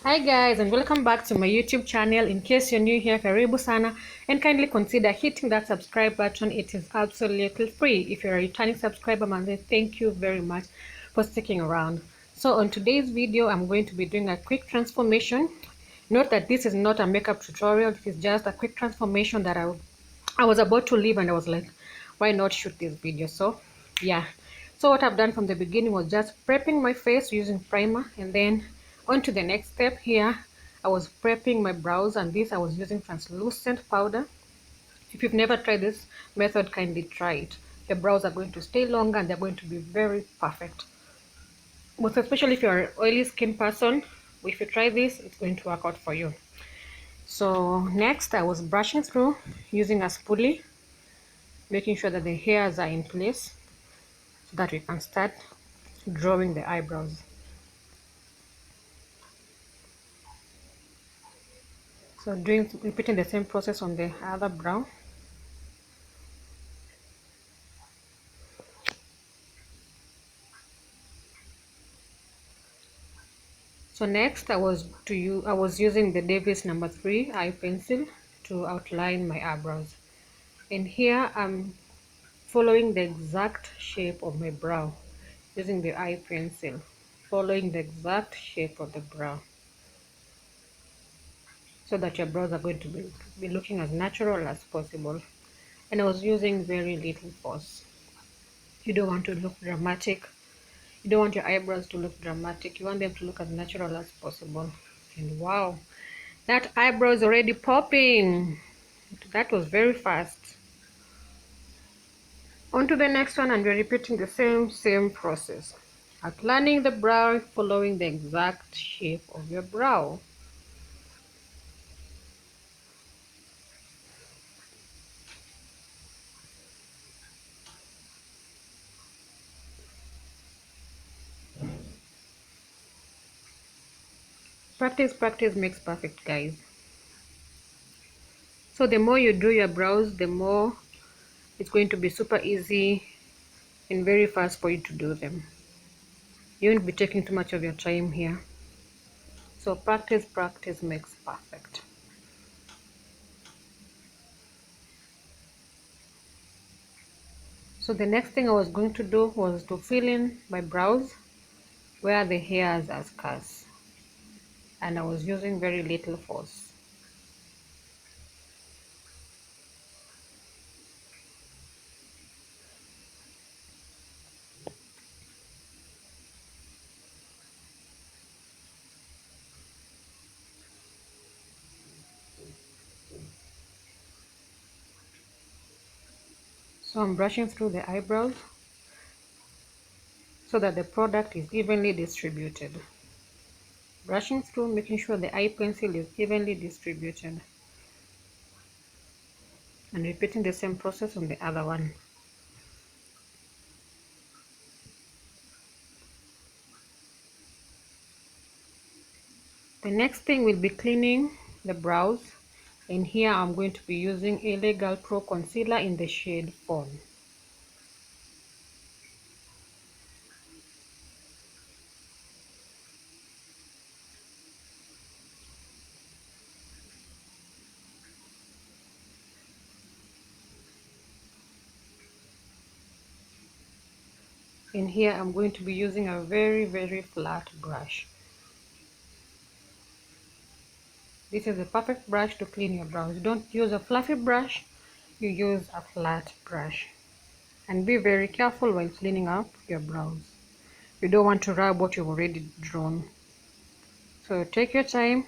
Hi guys, and welcome back to my YouTube channel. In case you're new here, karibu sana, and kindly consider hitting that subscribe button. It is absolutely free. If you're a returning subscriber, man, thank you very much for sticking around. So on today's video, I'm going to be doing a quick transformation. Note that this is not a makeup tutorial. This is just a quick transformation that I was about to leave, and I was like, why not shoot this video? So yeah, so what I've done from the beginning was just prepping my face using primer, and then on to the next step. Here I was prepping my brows, and this I was using translucent powder. If you've never tried this method, kindly try it. The brows are going to stay longer and they're going to be very perfect, most especially if you're an oily skin person. If you try this, it's going to work out for you. So next I was brushing through using a spoolie, making sure that the hairs are in place so that we can start drawing the eyebrows. So repeating the same process on the other brow. So next I was using the Davis number 3 eye pencil to outline my eyebrows. And here I'm following the exact shape of my brow using the eye pencil, following the exact shape of the brow, so that your brows are going to be looking as natural as possible. And I was using very little force. You don't want to look dramatic. You don't want your eyebrows to look dramatic. You want them to look as natural as possible. And wow, that eyebrow is already popping. That was very fast. On to the next one, and we're repeating the same process. Outlining the brow, following the exact shape of your brow. Practice makes perfect, guys. So the more you do your brows, the more it's going to be super easy and very fast for you to do them. You won't be taking too much of your time here. So practice makes perfect. So the next thing I was going to do was to fill in my brows where the hairs are scarce, and I was using very little force. So I'm brushing through the eyebrows so that the product is evenly distributed. Brushing through, making sure the eye pencil is evenly distributed, and repeating the same process on the other one. The next thing will be cleaning the brows, and here I'm going to be using LA Girl Pro Concealer in the shade Fawn. And here I'm going to be using a very flat brush. This is a perfect brush to clean your brows. Don't use a fluffy brush, you use a flat brush. And be very careful while cleaning up your brows. You don't want to rub what you've already drawn. So take your time,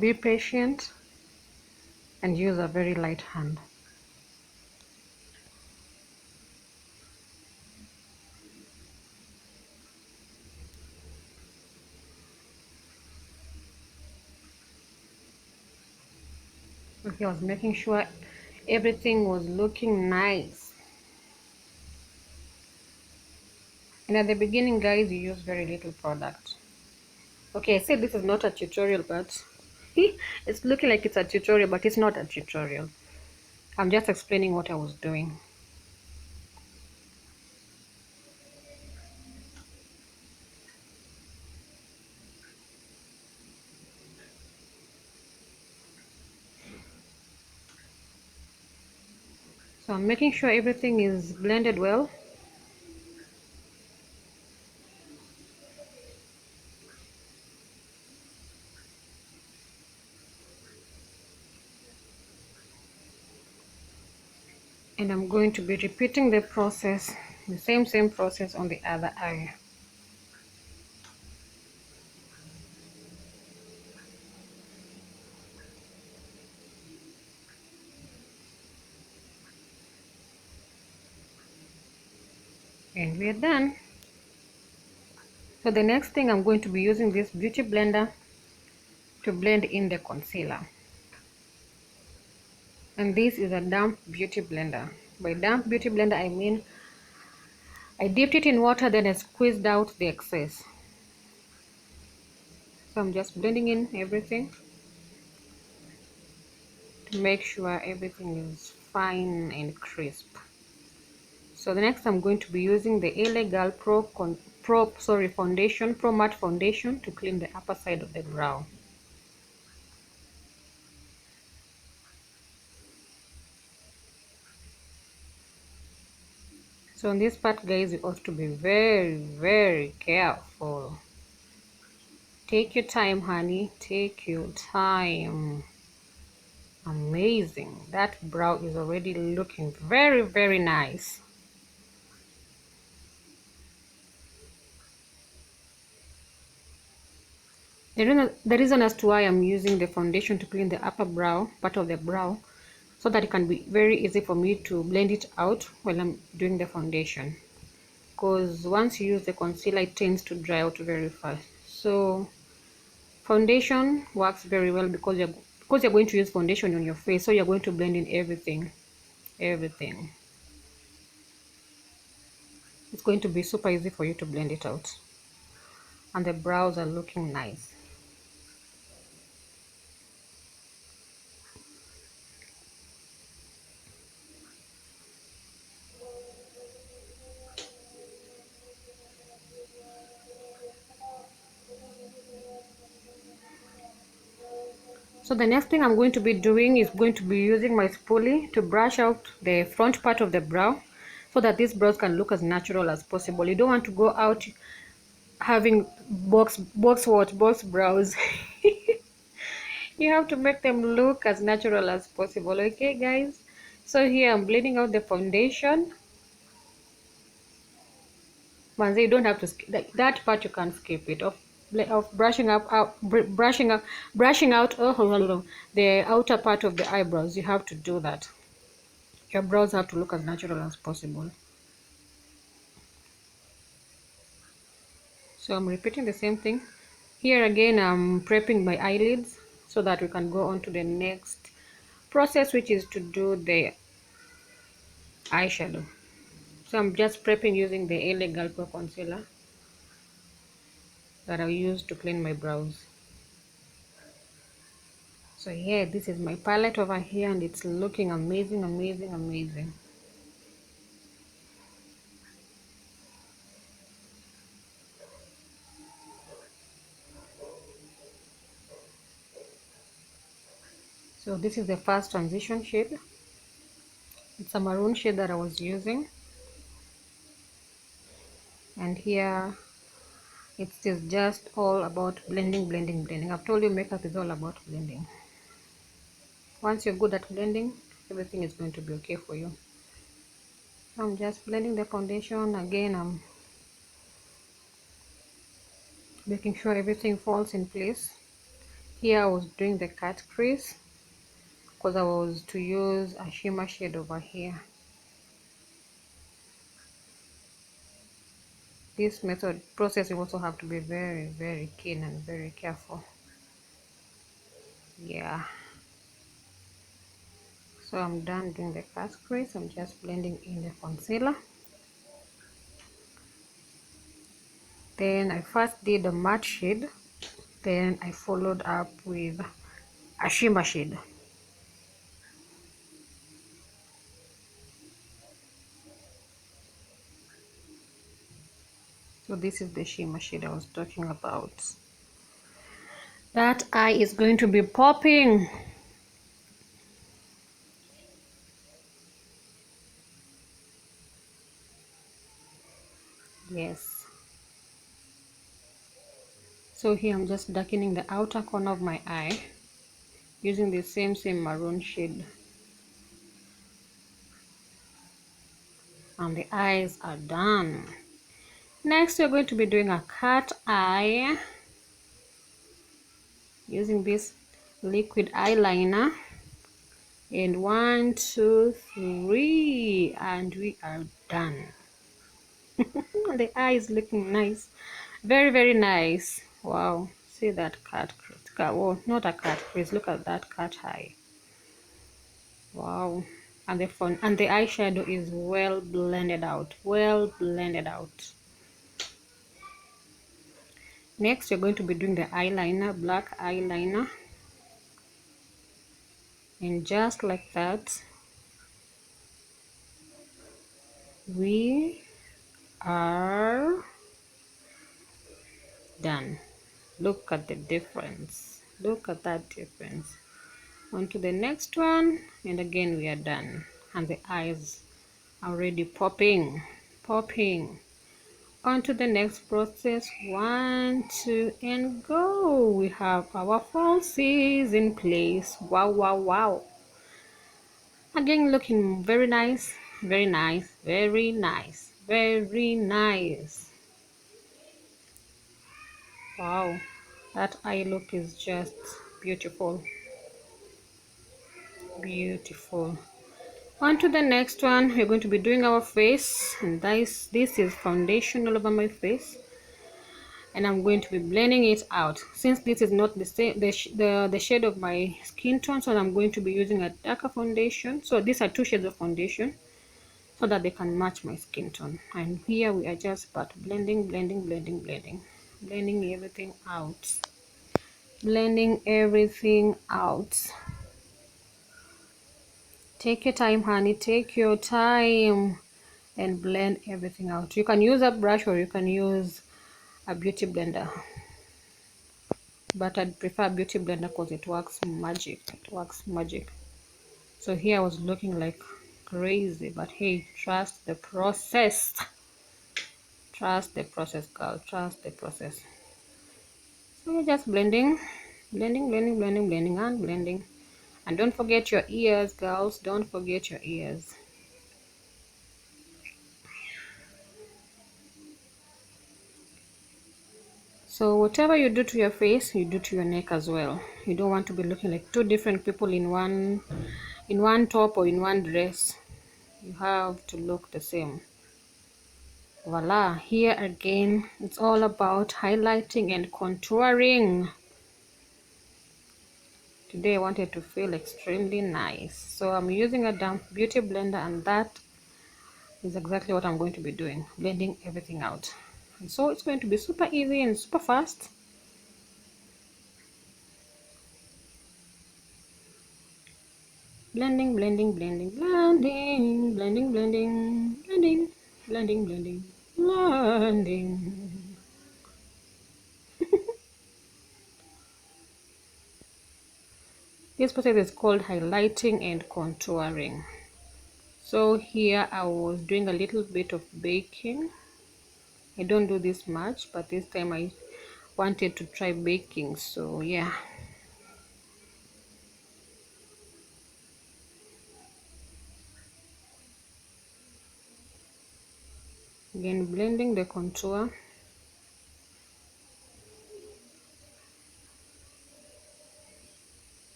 be patient, and use a very light hand. Okay, I was making sure everything was looking nice. And at the beginning, guys, you use very little product. Okay, I said this is not a tutorial, but it's looking like it's a tutorial, but it's not a tutorial. I'm just explaining what I was doing. So I'm making sure everything is blended well. And I'm going to be repeating the process, the same process on the other eye. And we're done. So the next thing, I'm going to be using this beauty blender to blend in the concealer. And this is a damp beauty blender. By damp beauty blender, I mean I dipped it in water, then I squeezed out the excess. So I'm just blending in everything to make sure everything is fine and crisp. So the next, I'm going to be using the LA Girl Pro Matte Foundation to clean the upper side of the brow. So on this part, guys, you ought to be very careful. Take your time, honey. Take your time. Amazing. That brow is already looking very nice. The reason as to why I'm using the foundation to clean the upper brow, part of the brow, so that it can be very easy for me to blend it out while I'm doing the foundation. Because once you use the concealer, it tends to dry out very fast. So foundation works very well because you're going to use foundation on your face, so you're going to blend in everything. It's going to be super easy for you to blend it out, and the brows are looking nice. So the next thing I'm going to be doing is going to be using my spoolie to brush out the front part of the brow, so that these brows can look as natural as possible. You don't want to go out having box brows. You have to make them look as natural as possible. Okay, guys, so here I'm blending out the foundation. Manze, you don't have to skip that part. You can skip it of brushing out the outer part of the eyebrows. You have to do that. Your brows have to look as natural as possible. So I'm repeating the same thing here again. I'm prepping my eyelids so that we can go on to the next process, which is to do the eyeshadow. So I'm just prepping using the LA Girl Pro concealer that I use to clean my brows. So yeah, this is my palette over here, and it's looking amazing. So this is the first transition shade. It's a maroon shade that I was using, and here it is just all about blending. I've told you makeup is all about blending. Once you're good at blending, everything is going to be okay for you. I'm just blending the foundation again. I'm making sure everything falls in place. Here I was doing the cut crease because I was to use a shimmer shade over here. This process, you also have to be very keen and very careful. Yeah, so I'm done doing the cut crease. I'm just blending in the concealer. Then I first did a matte shade, then I followed up with a shimmer shade. So this is the shimmer shade I was talking about. That eye is going to be popping. So here I'm just darkening the outer corner of my eye using the same maroon shade, and the eyes are done. Next we're going to be doing a cat eye using this liquid eyeliner, and 1 2 3, and we are done. The eye is looking nice, very very nice. Wow, see that cat, well, not a cat crease, look at that cat eye. Wow. And the eyeshadow is well blended out, well blended out. Next we're going to be doing the eyeliner, black eyeliner, and just like that we are done. Look at the difference, look at that difference. On to the next one, and again we are done, and the eyes are already popping. On to the next process. 1 2 and go. We have our falsies in place. Wow wow wow. Again looking very nice, very nice, very nice, very nice. Wow, that eye look is just beautiful, beautiful. On to the next one. We're going to be doing our face, and this is foundation all over my face, and I'm going to be blending it out. Since this is not the same the shade of my skin tone, so I'm going to be using a darker foundation. So these are 2 shades of foundation so that they can match my skin tone. And here we are just but blending everything out, blending everything out. Take your time, honey, take your time and blend everything out. You can use a brush or you can use a beauty blender, but I'd prefer beauty blender because it works magic, it works magic. So here I was looking like crazy, but hey, trust the process, trust the process, girl, trust the process. So you're just blending and blending. And don't forget your ears, girls, don't forget your ears. So whatever you do to your face, you do to your neck as well. You don't want to be looking like 2 different people in one top or in one dress. You have to look the same. Voila, here again it's all about highlighting and contouring. Today I wanted to feel extremely nice, so I'm using a damp beauty blender, and that is exactly what I'm going to be doing, blending everything out. And so it's going to be super easy and super fast. Blending blending blending blending blending blending blending blending blending blending. This process is called highlighting and contouring. So here I was doing a little bit of baking. I don't do this much, but this time I wanted to try baking, so yeah. Again blending the contour.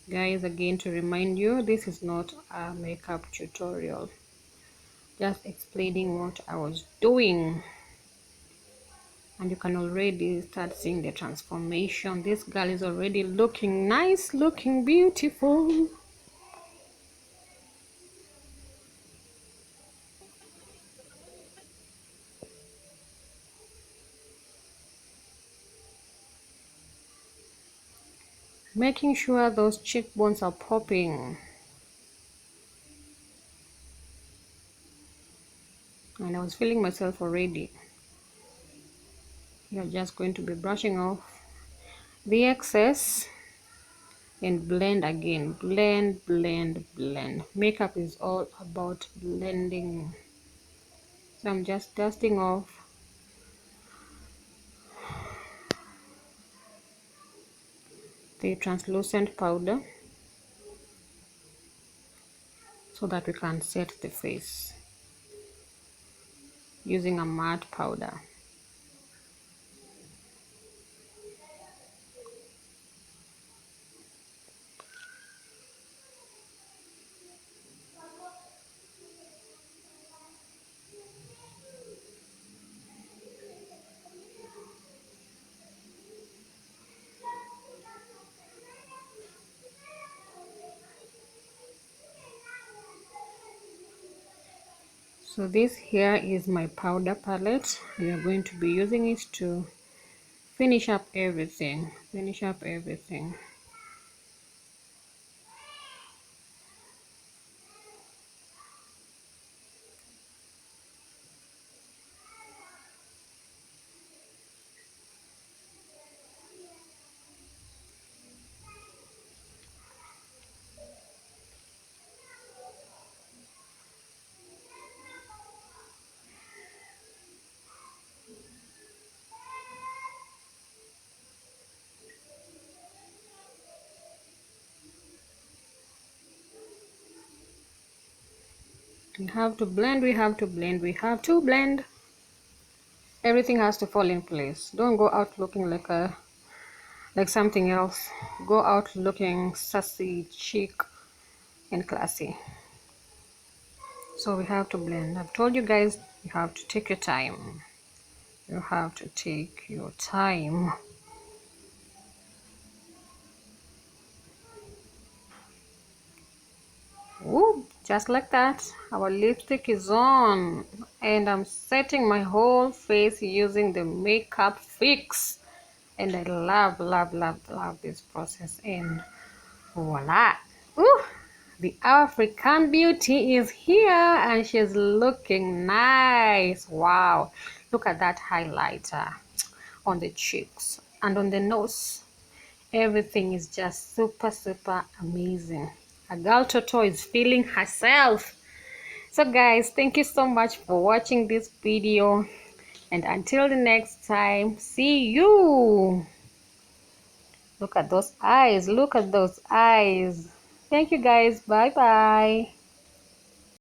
Guys, again to remind you, this is not a makeup tutorial, just explaining what I was doing. And you can already start seeing the transformation. This girl is already looking nice, looking beautiful. Making sure those cheekbones are popping. And I was feeling myself already. You're just going to be brushing off the excess and blend again. Blend, blend, blend. Makeup is all about blending. So I'm just dusting off the translucent powder so that we can set the face using a matte powder. So this here is my powder palette. We are going to be using it to finish up everything. We have to blend. Everything has to fall in place. Don't go out looking like something else. Go out looking sassy, chic, and classy. So we have to blend. I've told you guys, you have to take your time. You have to take your time. Ooh, just like that, our lipstick is on, and I'm setting my whole face using the Makeup Fix, and I love this process. And voila. Ooh, the African beauty is here, and she's looking nice. Wow, look at that highlighter on the cheeks and on the nose. Everything is just super amazing. A girl Toto is feeling herself. So guys, thank you so much for watching this video, and until the next time, see you. Look at those eyes, thank you guys, bye bye.